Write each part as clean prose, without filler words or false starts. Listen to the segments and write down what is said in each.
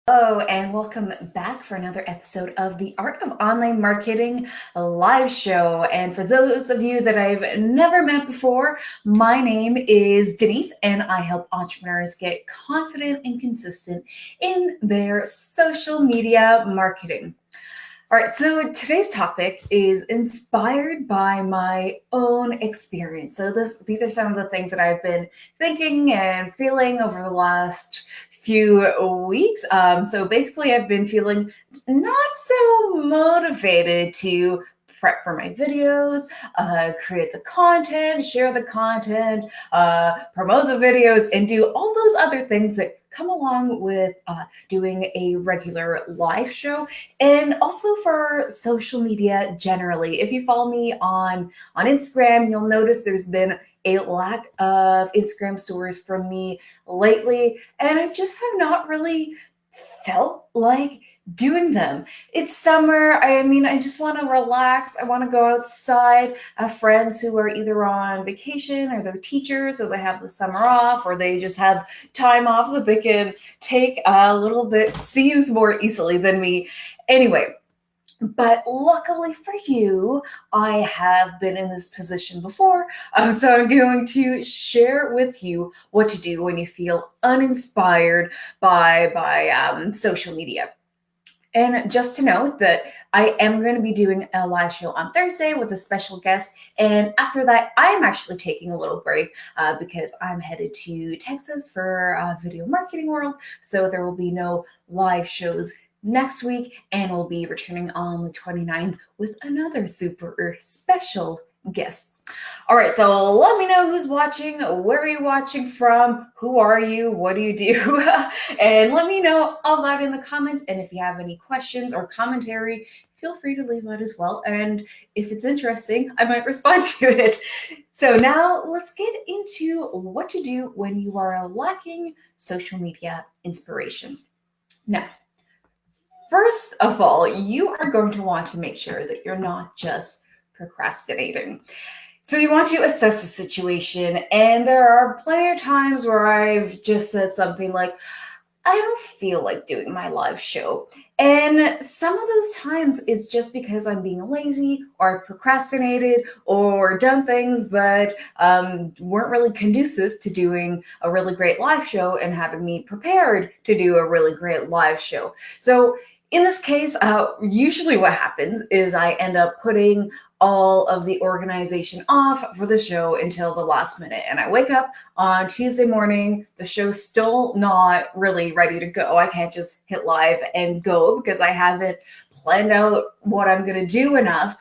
Hello, and welcome back for another episode of the Art of Online Marketing live show. And for those of you that I've never met before, my name is Denise, and I help entrepreneurs get confident and consistent in their social media marketing. All right, so today's topic is inspired by my own experience. So these are some of the things that I've been thinking and feeling over the last few weeks. So basically, I've been feeling not so motivated to prep for my videos, create the content, share the content, promote the videos, and do all those other things that come along with doing a regular live show, and also for social media generally. If you follow me on Instagram, you'll notice there's been a lack of Instagram stories from me lately, and I just have not really felt like doing them. It's summer. I just want to relax. I want to go outside. I have friends who are either on vacation or they're teachers, or they have the summer off, or they just have time off that they can take a little bit, seems more easily than me. Anyway, but luckily for you, I have been in this position before. So I'm going to share with you what to do when you feel uninspired by social media. And just to note that I am going to be doing a live show on Thursday with a special guest. And after that, I'm actually taking a little break because I'm headed to Texas for Video Marketing World. So there will be no live shows next week, and we'll be returning on the 29th with another super special guest. All right, so let me know who's watching, where are you watching from, who are you, what do you do, and let me know all that in the comments. And if you have any questions or commentary, feel free to leave that as well. And if it's interesting, I might respond to it. So now let's get into what to do when you are lacking social media inspiration. Now, first of all, you are going to want to make sure that you're not just procrastinating. So you want to assess the situation, and there are plenty of times where I've just said something like, I don't feel like doing my live show. And some of those times it's just because I'm being lazy, or I've procrastinated, or done things that weren't really conducive to doing a really great live show and having me prepared to do a really great live show. So in this case, usually what happens is I end up putting all of the organization off for the show until the last minute. And I wake up on Tuesday morning, the show's still not really ready to go. I can't just hit live and go because I haven't planned out what I'm going to do enough.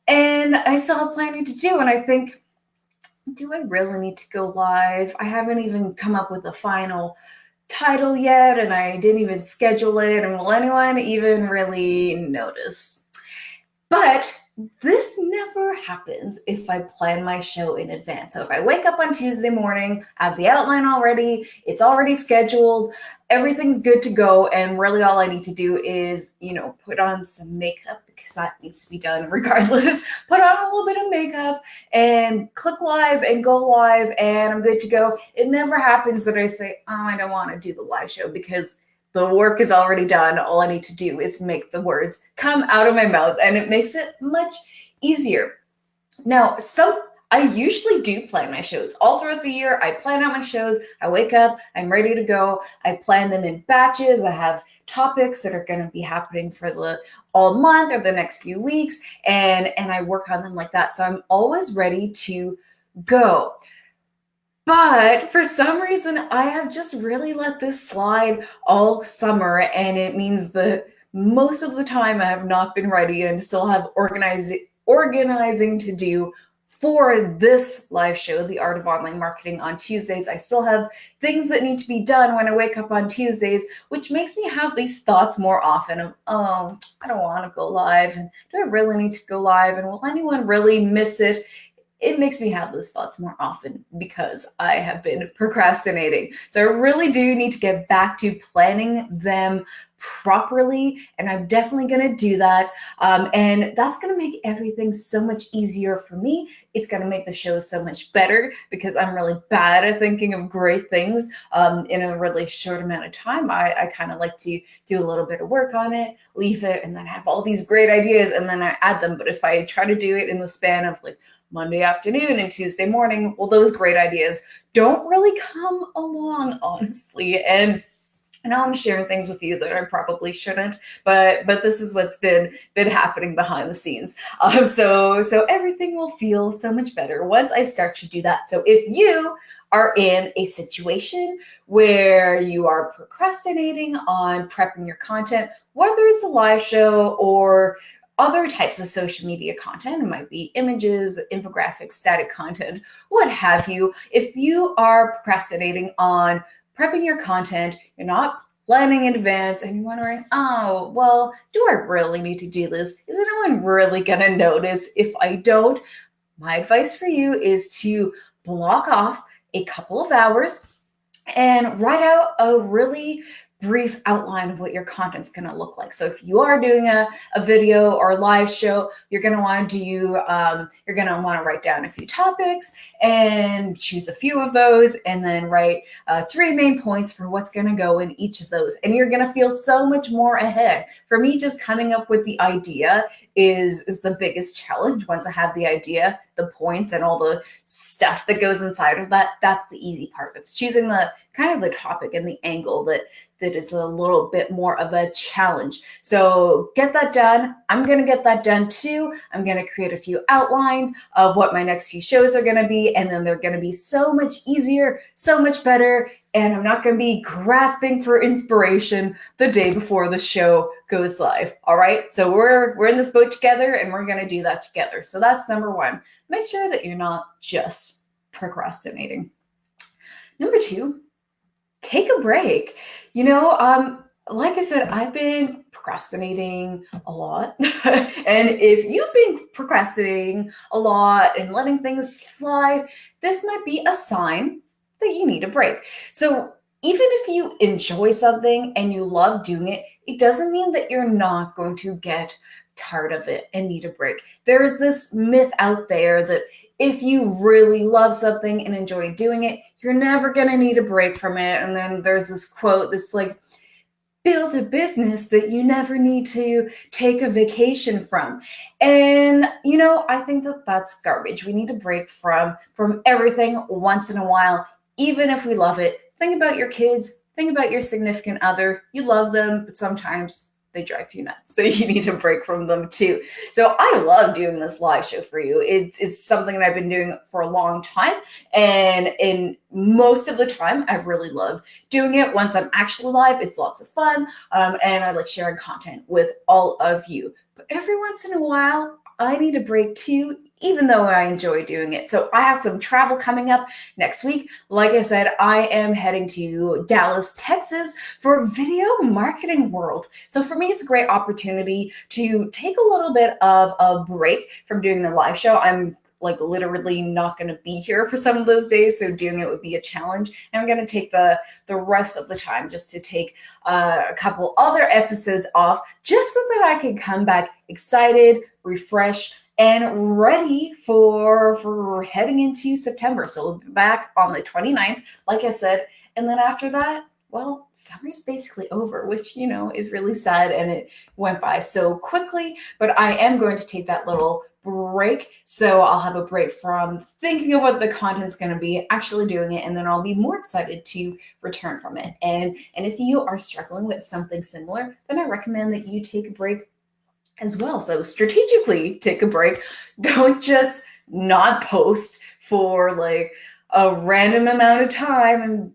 And I still have planning to do. And I think, do I really need to go live? I haven't even come up with the final title yet, and I didn't even schedule it. And will anyone even really notice? But this never happens if I plan my show in advance. So if I wake up on Tuesday morning, I have the outline already, it's already scheduled, everything's good to go, and really all I need to do is, put on some makeup, because that needs to be done regardless. Put on a little bit of makeup and click live and go live, and I'm good to go. It never happens that I say, oh, I don't want to do the live show, because the work is already done. All I need to do is make the words come out of my mouth, and it makes it much easier. Now, I usually do plan my shows all throughout the year. I plan out my shows. I wake up, I'm ready to go. I plan them in batches. I have topics that are going to be happening for the all month or the next few weeks, and I work on them like that. So I'm always ready to go. But for some reason, I have just really let this slide all summer, and it means that most of the time I have not been ready and still have organizing to do for this live show, The Art of Online Marketing, on Tuesdays. I still have things that need to be done when I wake up on Tuesdays, which makes me have these thoughts more often of, oh, I don't want to go live. And do I really need to go live? And will anyone really miss it? it makes me have those thoughts more often because I have been procrastinating. So I really do need to get back to planning them properly, and I'm definitely going to do that. And that's going to make everything so much easier for me. It's going to make the show so much better because I'm really bad at thinking of great things in a really short amount of time. I kind of like to do a little bit of work on it, leave it, and then have all these great ideas, and then I add them. But if I try to do it in the span of like Monday afternoon and Tuesday morning, well, those great ideas don't really come along, honestly. And now I'm sharing things with you that I probably shouldn't, but this is what's been happening behind the scenes. So everything will feel so much better once I start to do that. So if you are in a situation where you are procrastinating on prepping your content, whether it's a live show or other types of social media content, it might be images, infographics, static content, what have you. If you are procrastinating on prepping your content, you're not planning in advance, and you're wondering, oh, well, do I really need to do this? Is anyone really going to notice if I don't? My advice for you is to block off a couple of hours and write out a really brief outline of what your content's going to look like. So if you are doing a video or a live show, you're going to want to do, you're going to want to write down a few topics and choose a few of those, and then write 3 main points for what's going to go in each of those. And you're going to feel so much more ahead. For me, just coming up with the idea is the biggest challenge. Once I have the idea, the points, and all the stuff that goes inside of that, that's the easy part. It's choosing the kind of the topic and the angle that is a little bit more of a challenge. So get that done. I'm going to get that done too. I'm going to create a few outlines of what my next few shows are going to be, and then they're going to be so much easier, so much better, and I'm not going to be grasping for inspiration the day before the show goes live. All right, so we're in this boat together, and we're going to do that together. So that's number 1. Make sure that you're not just procrastinating. Number 2, take a break. Like I said, I've been procrastinating a lot. And if you've been procrastinating a lot and letting things slide, this might be a sign that you need a break. So even if you enjoy something and you love doing it, it doesn't mean that you're not going to get tired of it and need a break. There's this myth out there that if you really love something and enjoy doing it, you're never going to need a break from it. And then there's this quote that's like, build a business that you never need to take a vacation from. And, I think that that's garbage. We need to break from everything once in a while, even if we love it. Think about your kids. Think about your significant other. You love them, but sometimes they drive you nuts. So you need to break from them too. So I love doing this live show for you. It's something that I've been doing for a long time. And in most of the time, I really love doing it. Once I'm actually live, it's lots of fun. And I like sharing content with all of you. But every once in a while, I need a break too, even though I enjoy doing it. So I have some travel coming up next week. Like I said, I am heading to Dallas, Texas for Video Marketing World. So for me, it's a great opportunity to take a little bit of a break from doing the live show. I'm like literally not going to be here for some of those days, so doing it would be a challenge. And I'm going to take the rest of the time just to take a couple other episodes off, just so that I can come back excited, refreshed, and ready for heading into September. So we'll be back on the 29th, like I said. And then after that, well, summer's basically over, which, is really sad, and it went by so quickly. But I am going to take that little break. So I'll have a break from thinking of what the content's going to be, actually doing it, and then I'll be more excited to return from it. And if you are struggling with something similar, then I recommend that you take a break as well. So strategically take a break. Don't just not post for like a random amount of time, and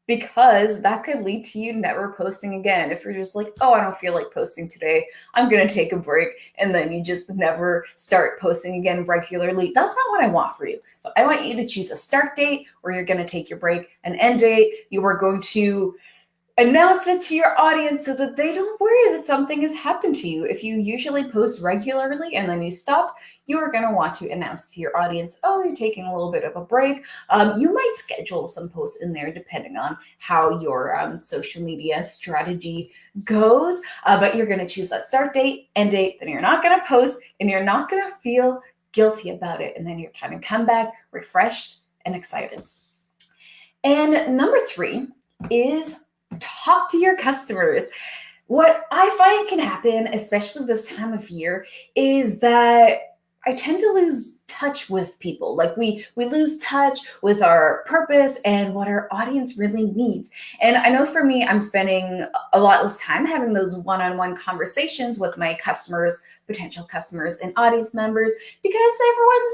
because that could lead to you never posting again. If you're just like, oh, I don't feel like posting today, I'm going to take a break, and then you just never start posting again regularly, that's not what I want for you. So I want you to choose a start date where you're going to take your break, an end date. You are going to announce it to your audience so that they don't worry that something has happened to you. If you usually post regularly and then you stop, you are going to want to announce to your audience, oh, you're taking a little bit of a break. You might schedule some posts in there depending on how your social media strategy goes, but you're going to choose that start date, end date, then you're not going to post and you're not going to feel guilty about it. And then you're kind of come back refreshed and excited. And number 3 is talk to your customers. What I find can happen, especially this time of year, is that I tend to lose touch with people. Like we lose touch with our purpose and what our audience really needs. And I know for me, I'm spending a lot less time having those one-on-one conversations with my customers, potential customers, and audience members because everyone's,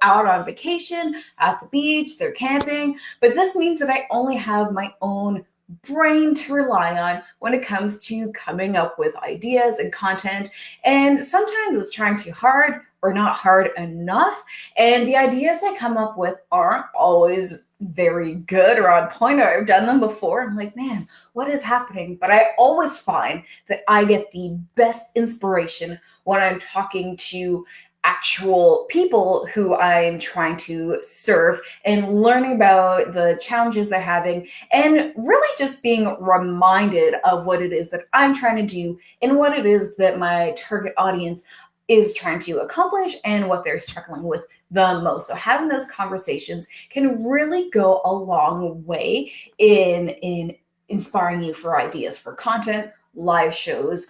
out on vacation, at the beach, they're camping. But this means that I only have my own brain to rely on when it comes to coming up with ideas and content. And sometimes it's trying too hard or not hard enough. And the ideas I come up with aren't always very good or on point, or I've done them before. I'm like, man, what is happening? But I always find that I get the best inspiration when I'm talking to actual people who I'm trying to serve and learning about the challenges they're having and really just being reminded of what it is that I'm trying to do and what it is that my target audience is trying to accomplish and what they're struggling with the most. So having those conversations can really go a long way in inspiring you for ideas for content, live shows,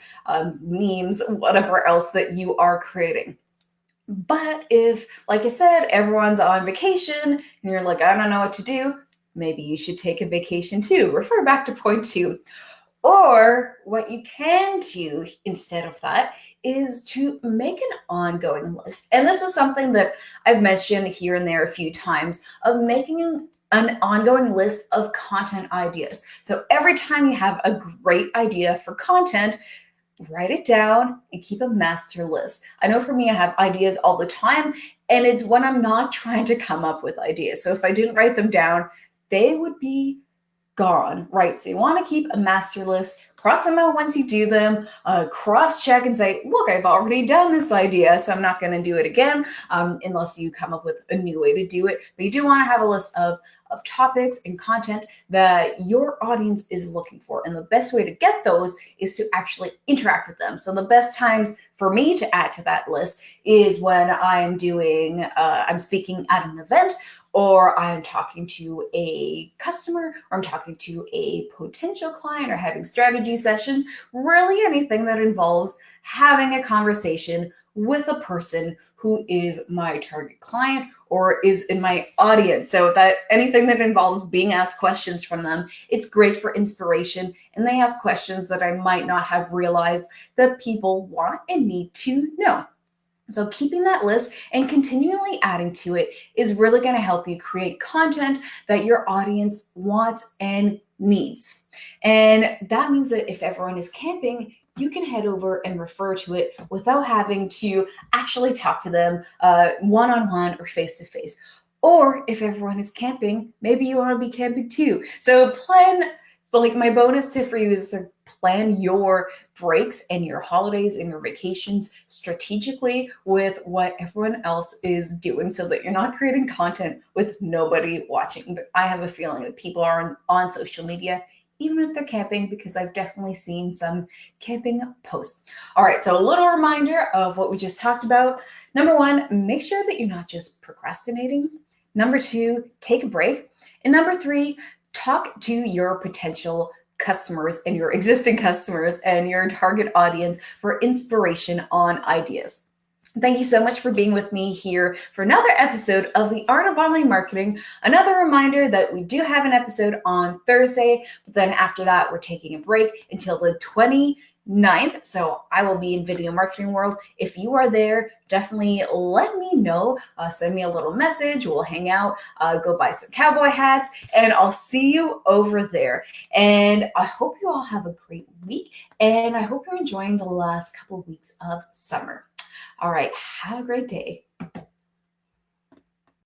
memes, whatever else that you are creating. But if, like I said, everyone's on vacation and you're like, I don't know what to do, maybe you should take a vacation too. Refer back to point 2. Or what you can do instead of that is to make an ongoing list. And this is something that I've mentioned here and there a few times of making an ongoing list of content ideas. So every time you have a great idea for content, write it down and keep a master list. I know for me, I have ideas all the time, and it's when I'm not trying to come up with ideas. So if I didn't write them down, they would be gone, right? So you want to keep a master list, cross them out once you do them, cross-check and say, look, I've already done this idea, so I'm not going to do it again unless you come up with a new way to do it. But you do want to have a list of topics and content that your audience is looking for. And the best way to get those is to actually interact with them. So the best times for me to add to that list is when I'm speaking at an event, or I'm talking to a customer, or I'm talking to a potential client, or having strategy sessions, really anything that involves having a conversation with a person who is my target client or is in my audience. So that anything that involves being asked questions from them, it's great for inspiration. And they ask questions that I might not have realized that people want and need to know. So keeping that list and continually adding to it is really going to help you create content that your audience wants and needs. And that means that if everyone is camping, you can head over and refer to it without having to actually talk to them one-on-one or face-to-face. Or if everyone is camping, maybe you want to be camping too. So my bonus tip for you is to plan your breaks and your holidays and your vacations strategically with what everyone else is doing so that you're not creating content with nobody watching. But I have a feeling that people are on social media, even if they're camping, because I've definitely seen some camping posts. All right, so a little reminder of what we just talked about. Number 1, make sure that you're not just procrastinating. Number 2, take a break. And number 3, talk to your potential customers and your existing customers and your target audience for inspiration on ideas. Thank you so much for being with me here for another episode of The Art of Online Marketing. Another reminder that we do have an episode on Thursday, but then after that, we're taking a break until the 29th. So I will be in Video Marketing World. If you are there, definitely let me know. Send me a little message. We'll hang out, go buy some cowboy hats, and I'll see you over there. And I hope you all have a great week, and I hope you're enjoying the last couple of weeks of summer. All right, have a great day.